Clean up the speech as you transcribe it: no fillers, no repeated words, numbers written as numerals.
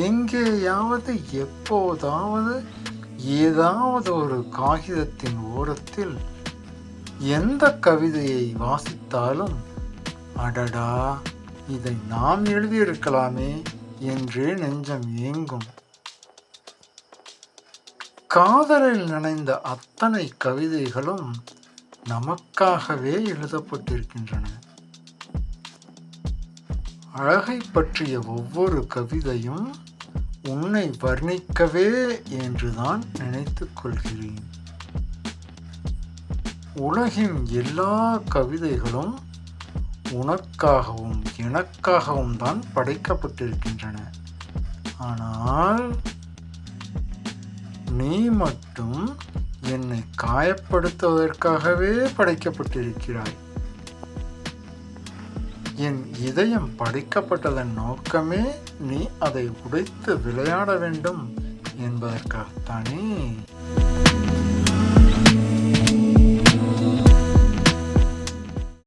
எங்கேயாவது எப்போதாவது ஏதாவது ஒரு காகிதத்தின் ஓரத்தில் எந்த கவிதையை வாசித்தாலும் அடடா, இதை நாம் எழுதியிருக்கலாமே என்றே நெஞ்சம் ஏங்கும். காதலில் நனைந்த அத்தனை கவிதைகளும் நமக்காகவே எழுதப்பட்டிருக்கின்றன. அழகை பற்றிய ஒவ்வொரு கவிதையும் உன்னை வர்ணிக்கவே என்றுதான் நினைத்துக் கொள்கிறேன். உலகின் எல்லா கவிதைகளும் உனக்காகவும் எனக்காகவும் தான் படைக்கப்பட்டிருக்கின்றன. ஆனால் நீ மட்டும் என்னை காயப்படுத்துவதற்காகவே படைக்கப்பட்டிருக்கிறாய். என் இதயம் படைக்கப்பட்டதன் நோக்கமே நீ அதை உடைத்து விளையாட வேண்டும் என்பதற்காகத்தானே.